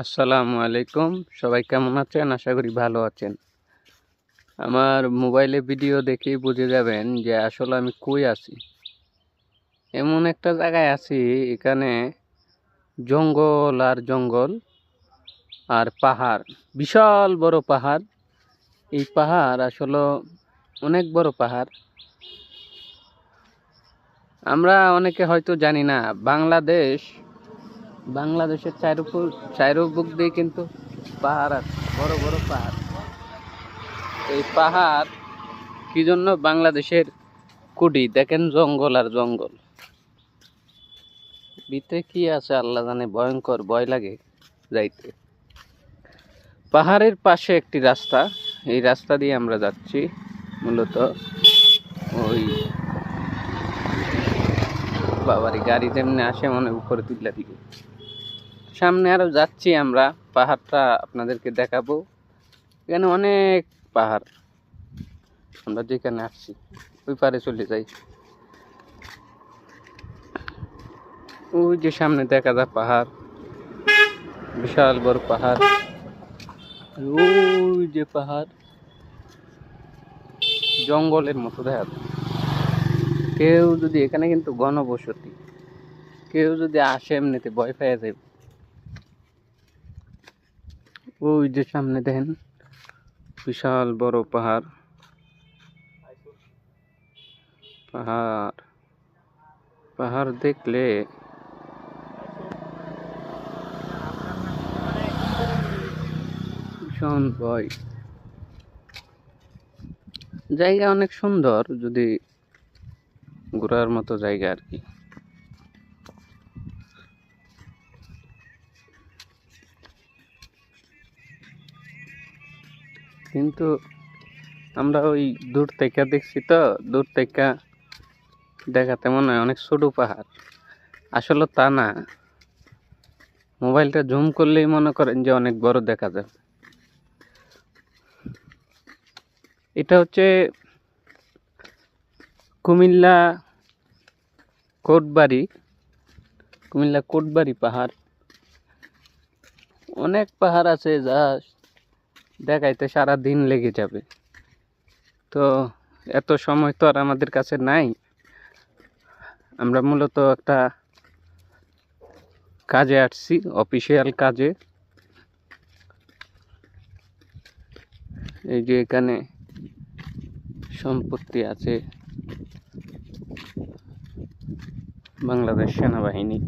আসসালামু আলাইকুম। সবাই কেমন আছেন? আশা করি ভালো আছেন। আমার মোবাইলে ভিডিও দেখেই বুঝে যাবেন যে আসলে আমি কই আছি। এমন একটা জায়গায় আছি, এখানে জঙ্গল আর জঙ্গল আর পাহাড়, বিশাল বড় পাহাড়। এই পাহাড় আসলে অনেক বড় পাহাড়। আমরা অনেকে হয়তো জানি না, বাংলাদেশের চারুপুর দিয়ে কিন্তু পাহাড় আছে, বড় বড় পাহাড়। এই পাহাড় কি জন্য বাংলাদেশের কুডি, দেখেন জঙ্গল আর জঙ্গল। ভিতরে কি আছে আল্লাহ জানে, ভয়ঙ্কর, ভয় লাগে যাইতে। পাহাড়ের পাশে একটি রাস্তা, এই রাস্তা দিয়ে আমরা যাচ্ছি। মূলত ওই বাবারি গাড়ি যেমনি আসে মনে উপরে তুললা দিকে। সামনে আরো যাচ্ছি আমরা, পাহাড়টা আপনাদেরকে দেখাবো। এখানে অনেক পাহাড়, আমরা যেখানে আসছি ওই পারে চলে যাই। ওই যে সামনে দেখা যায় পাহাড়, বিশাল বড় পাহাড়। ওই যে পাহাড়, জঙ্গলের মতো দেখা যায়। কেউ যদি এখানে কিন্তু ঘনবসতি, কেউ যদি আসে এমনিতে ভয় পেয়ে যাবে। ওই যে সামনে দেখেন বিশাল বড় পাহাড়। পাহাড় পাহাড় দেখলে ভীষণ ভয়। জায়গা অনেক সুন্দর, যদি ঘোরার মতো জায়গা আর কি। কিন্তু আমরা ওই দূর থেকে দেখছি, তো দূর থেকে দেখাতে মনে হয় অনেক ছোট পাহাড়, আসলে তা না। মোবাইলটা জুম করলেই মনে করেন যে অনেক বড় দেখা যায়। এটা হচ্ছে কুমিল্লা কোটবাড়ি পাহাড়। অনেক পাহাড় আছে যা দেখাইতে সারা দিন লেগে যাবে, তো এত সময় তো আর আমাদের কাছে নাই। আমরা মূলত একটা কাজে আসছি, অফিসিয়াল কাজে। এই যে এখানে সম্পত্তি আছে বাংলাদেশ সেনাবাহিনীর।